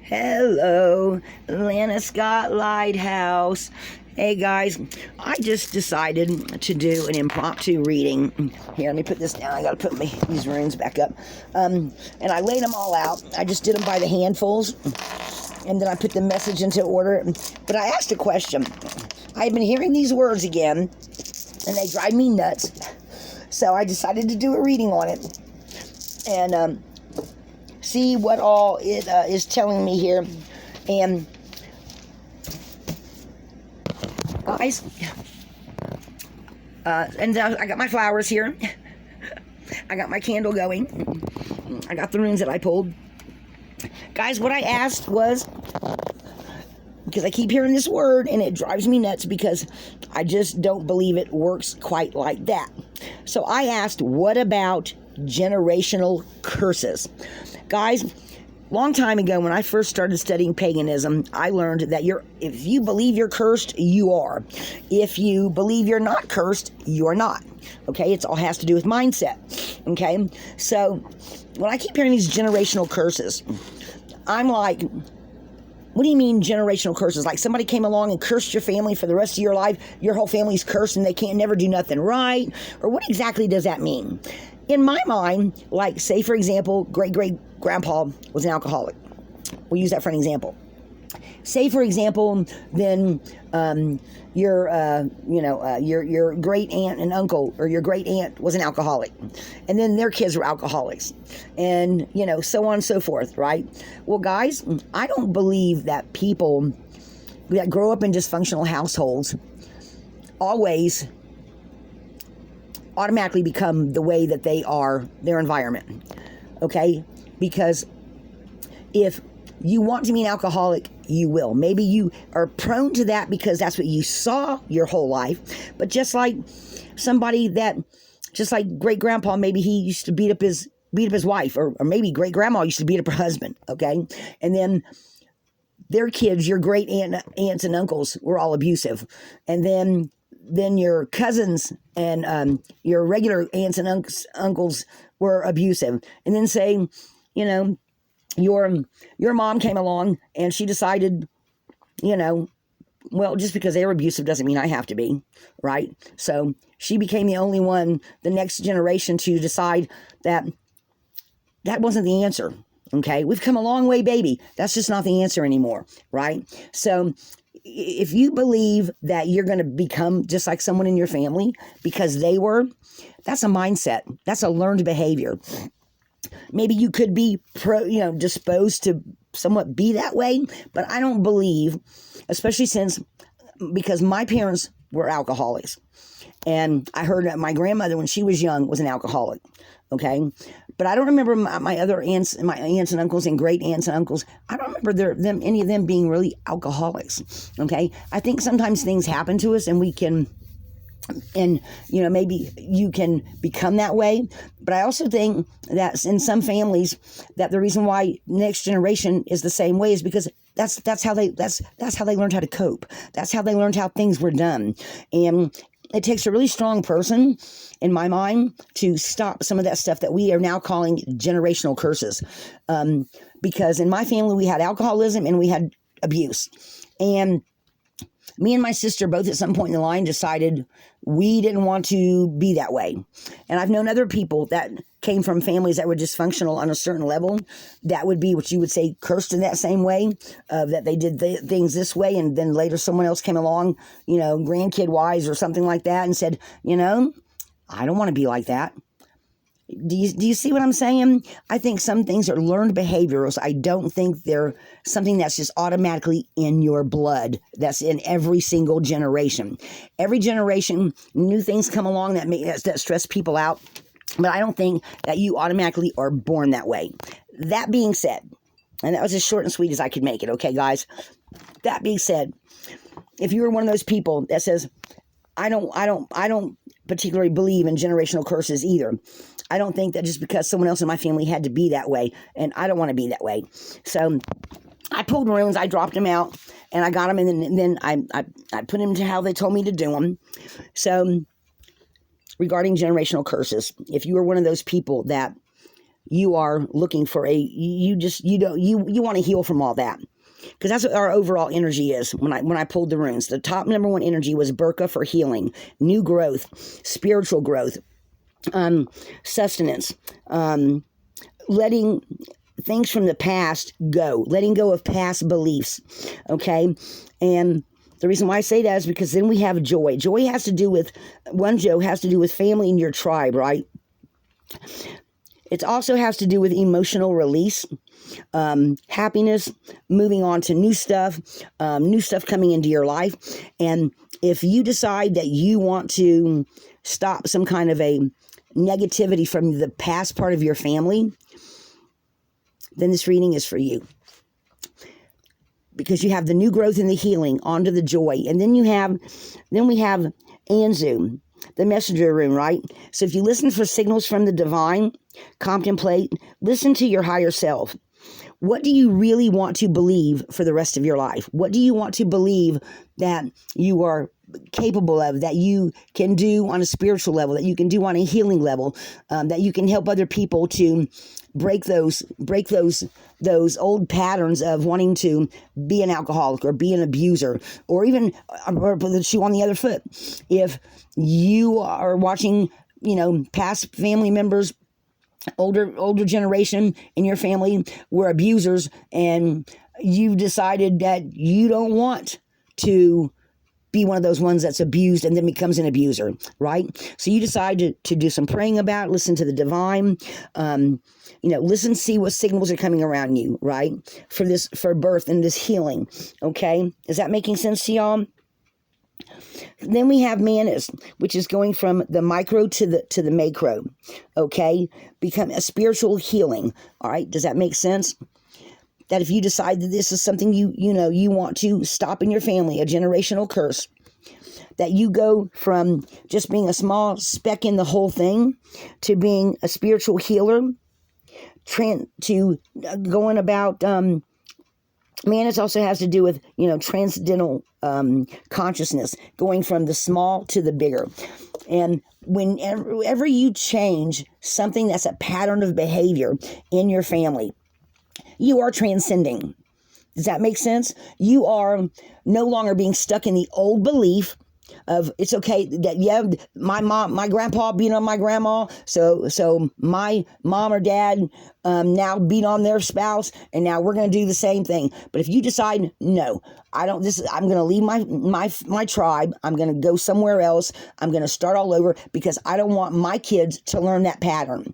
Hello, Atlanta Scott Lighthouse. Hey guys, I just decided to do an impromptu reading. Here, let me put this down. I gotta put these runes back up. And I laid them all out. I just did them by the handfuls, and then I put the message into order. But I asked a question. I've been hearing these words again, and they drive me nuts. So I decided to do a reading on it, and see what all it is telling me here. And guys, and I got my flowers here. I got my candle going. I got the runes that I pulled. Guys, what I asked was, because I keep hearing this word and it drives me nuts because I just don't believe it works quite like that. So I asked, what about generational curses? Guys, long time ago when I first started studying paganism, I learned that if you believe you're cursed, you are. If you believe you're not cursed, you're not. Okay, it all has to do with mindset. Okay, so when I keep hearing these generational curses, I'm like, what do you mean generational curses? Like somebody came along and cursed your family for the rest of your life, your whole family's cursed and they can't never do nothing right? Or what exactly does that mean? In my mind, like say for example, great-great-grandpa was an alcoholic. We'll use that for an example. Say for example, then your great aunt and uncle or your great aunt was an alcoholic, and then their kids were alcoholics, and so on and so forth, right? Well, guys, I don't believe that people that grow up in dysfunctional households always automatically become the way that they are, their environment, okay? Because if you want to be an alcoholic, you will. Maybe you are prone to that because that's what you saw your whole life. But just like great grandpa, maybe he used to beat up his wife, or maybe great grandma used to beat up her husband, okay? And then their kids, your great aunts and uncles, were all abusive. And then your cousins and your regular aunts and uncles were abusive. And then say, your mom came along and she decided, well, just because they were abusive doesn't mean I have to be, right? So she became the only one, the next generation, to decide that wasn't the answer, okay? We've come a long way, baby. That's just not the answer anymore, right? So if you believe that you're going to become just like someone in your family because they were, that's a mindset. That's a learned behavior. Maybe you could be disposed to somewhat be that way, but I don't believe, especially because my parents were alcoholics, and I heard that my grandmother, when she was young, was an alcoholic. Okay, but I don't remember my other aunts and uncles and great aunts and uncles. I don't remember any of them being really alcoholics. Okay, I think sometimes things happen to us, and we can. And, maybe you can become that way. But I also think that in some families that the reason why next generation is the same way is because that's how they learned how to cope. That's how they learned how things were done. And it takes a really strong person, in my mind, to stop some of that stuff that we are now calling generational curses. Because in my family, we had alcoholism and we had abuse. And me and my sister both at some point in the line decided we didn't want to be that way. And I've known other people that came from families that were dysfunctional on a certain level that would be what you would say cursed in that same way, that they did things this way, and then later someone else came along, grandkid wise or something like that, and said, I don't want to be like that. Do you see what I'm saying? I think some things are learned behaviors. I don't think they're something that's just automatically in your blood. That's in every single generation. Every generation, new things come along that stress people out. But I don't think that you automatically are born that way. That being said, and that was as short and sweet as I could make it, okay, guys? That being said, if you were one of those people that says, I don't particularly believe in generational curses either. I don't think that just because someone else in my family had to be that way, and I don't want to be that way. So I pulled runes, I dropped them out, and I got them, and then I put them to how they told me to do them. So regarding generational curses, if you were one of those people that you are looking for you want to heal from all that. Because that's what our overall energy is. When I pulled the runes, the top number one energy was Burka for healing, new growth, spiritual growth, sustenance, letting things from the past go, letting go of past beliefs. Okay. And the reason why I say that is because then we have joy. Joy has to do with family and your tribe, right? It also has to do with emotional release, happiness, moving on to new stuff coming into your life. And if you decide that you want to stop some kind of a negativity from the past part of your family, then this reading is for you. Because you have the new growth and the healing onto the joy. And then we have Anzu, the messenger rune, right? So if you listen for signals from the divine, contemplate, listen to your higher self. What do you really want to believe for the rest of your life? What do you want to believe that you are capable of, that you can do on a spiritual level, that you can do on a healing level, that you can help other people to break those old patterns of wanting to be an alcoholic or be an abuser, or even put the shoe on the other foot. If you are watching, past family members, older generation in your family were abusers, and you've decided that you don't want to be one of those ones that's abused and then becomes an abuser, right? So you decide to do some praying about it, listen to the divine, listen, see what signals are coming around you, right? For birth and this healing, okay? Is that making sense to y'all? Then we have Manas, which is going from the micro to the macro, okay? Become a spiritual healing, all right? Does that make sense? That if you decide that this is something you want to stop in your family, a generational curse, that you go from just being a small speck in the whole thing to being a spiritual healer, to going about, Manas also has to do with, transcendental consciousness, going from the small to the bigger. And whenever you change something that's a pattern of behavior in your family, you are transcending. Does that make sense? You are no longer being stuck in the old belief of it's okay that my grandpa beat on my grandma, so my mom or dad now beat on their spouse, and now we're going to do the same thing. But if you decide, no, I'm going to leave my tribe, I'm going to go somewhere else, I'm going to start all over because I don't want my kids to learn that pattern.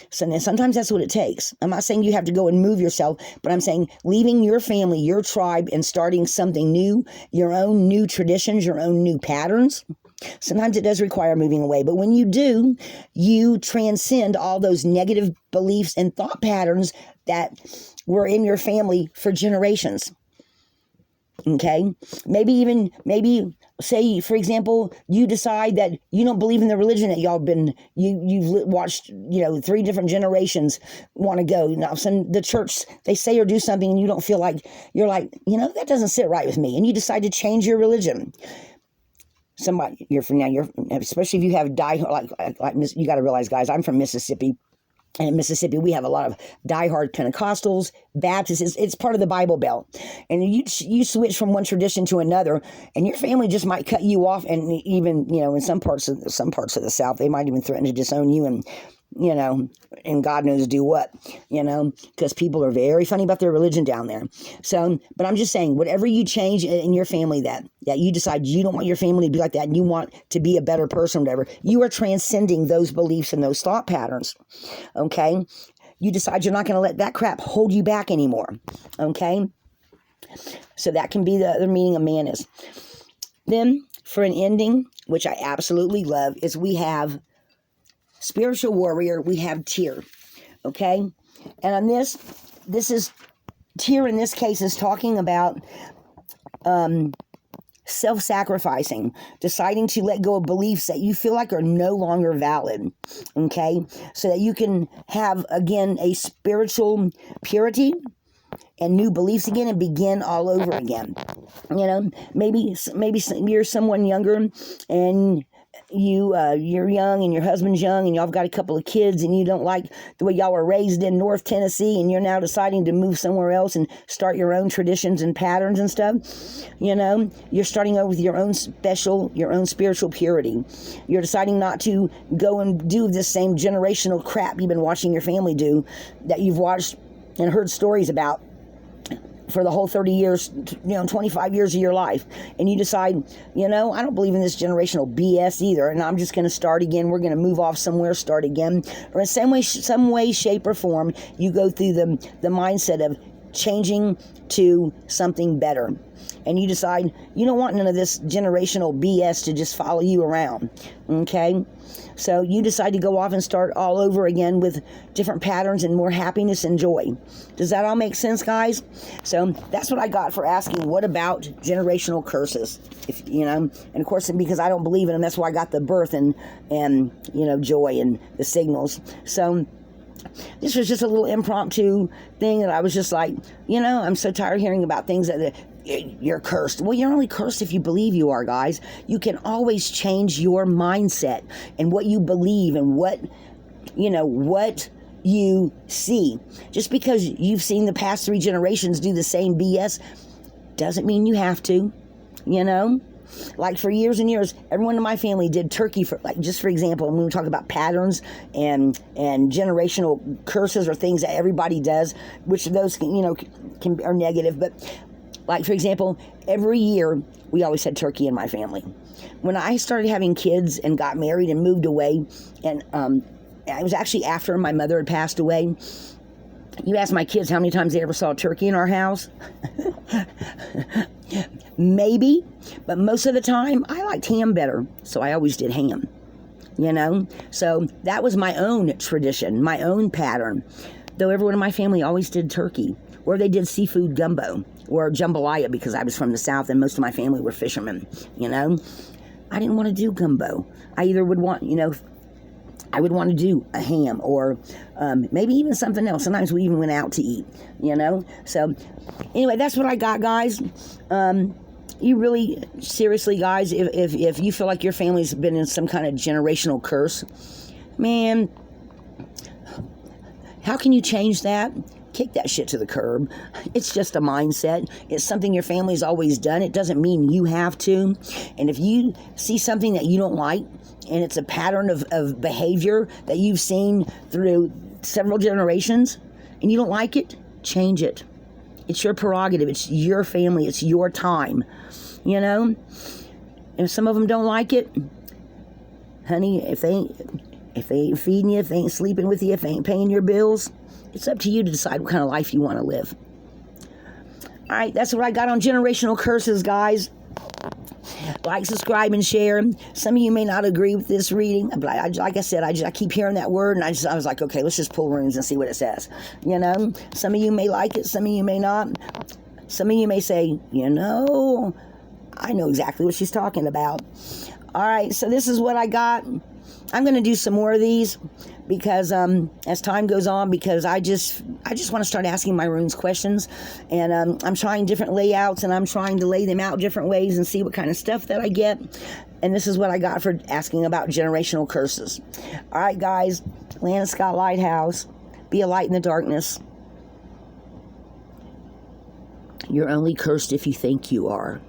So sometimes that's what it takes. I'm not saying you have to go and move yourself, but I'm saying leaving your family, your tribe, and starting something new, your own new traditions, your own new patterns. Sometimes it does require moving away. But when you do, you transcend all those negative beliefs and thought patterns that were in your family for generations. Okay? Maybe say, for example, you decide that you don't believe in the religion that you've watched, 3 different generations want to go. Now, the church, they say or do something and you don't feel like, you're like, that doesn't sit right with me. And you decide to change your religion. Especially if you have diehard, you got to realize, guys, I'm from Mississippi. And in Mississippi, we have a lot of diehard Pentecostals, Baptists. It's part of the Bible Belt. And you switch from one tradition to another, and your family just might cut you off. And even, in some parts of the South, they might even threaten to disown you and, and God knows do what, because people are very funny about their religion down there. So, but I'm just saying, whatever you change in your family that you decide you don't want your family to be like that and you want to be a better person, whatever, you are transcending those beliefs and those thought patterns. Okay. You decide you're not going to let that crap hold you back anymore. Okay. So that can be the other meaning of Manas. Then for an ending, which I absolutely love, is we have spiritual warrior, we have Tyr, okay? And on this is, Tyr in this case is talking about self-sacrificing, deciding to let go of beliefs that you feel like are no longer valid, okay? So that you can have, again, a spiritual purity and new beliefs again and begin all over again. Maybe you're someone younger and you're young and your husband's young and y'all have got a couple of kids and you don't like the way y'all were raised in North Tennessee and you're now deciding to move somewhere else and start your own traditions and patterns and stuff, you're starting over with your own spiritual purity. You're deciding not to go and do this same generational crap you've been watching your family do, that you've watched and heard stories about for the whole 30 years, 25 years of your life. And you decide, I don't believe in this generational BS either, and I'm just going to start again. We're going to move off somewhere, start again. Or in some way, shape, or form, you go through the mindset of changing to something better. And you decide you don't want none of this generational BS to just follow you around, okay? So you decide to go off and start all over again with different patterns and more happiness and joy. Does that all make sense, guys? So that's what I got for asking, what about generational curses? And of course, because I don't believe in them, that's why I got the birth and joy and the signals. So this was just a little impromptu thing that I was just like, I'm so tired of hearing about things that you're cursed. Well, you're only cursed if you believe you are, guys. You can always change your mindset and what you believe and what you see. Just because you've seen the past 3 generations do the same BS doesn't mean you have to, Like for years and years, everyone in my family did turkey for, just for example, when we talk about patterns and generational curses or things that everybody does, which those are negative, but like for example, every year we always had turkey in my family. When I started having kids and got married and moved away, and it was actually after my mother had passed away. You ask my kids how many times they ever saw a turkey in our house. Maybe, but most of the time I liked ham better, so I always did ham, So that was my own tradition, my own pattern, though everyone in my family always did turkey, or they did seafood gumbo, or jambalaya, because I was from the South and most of my family were fishermen, I didn't want to do gumbo. I either would want, I would want to do a ham or maybe even something else. Sometimes we even went out to eat, So anyway, that's what I got, guys. You really, seriously, guys, if you feel like your family's been in some kind of generational curse, man, how can you change that? Kick that shit to the curb. It's just a mindset. It's something your family's always done. It doesn't mean you have to. And if you see something that you don't like, and it's a pattern of behavior that you've seen through several generations, and you don't like it, change it. It's your prerogative. It's your family. It's your time. And if some of them don't like it, honey, if they ain't feeding you, if they ain't sleeping with you, if they ain't paying your bills, it's up to you to decide what kind of life you want to live. All right, that's what I got on generational curses, guys. Like, subscribe, and share. Some of you may not agree with this reading, but like I said, I keep hearing that word, and I was like, okay, let's just pull runes and see what it says. Some of you may like it, some of you may not. Some of you may say, I know exactly what she's talking about. All right, so this is what I got. I'm going to do some more of these because as time goes on, because I just want to start asking my runes questions, and I'm trying different layouts, and I'm trying to lay them out different ways and see what kind of stuff that I get. And this is what I got for asking about generational curses. All right, guys, Lana Scott Lighthouse, be a light in the darkness. You're only cursed if you think you are.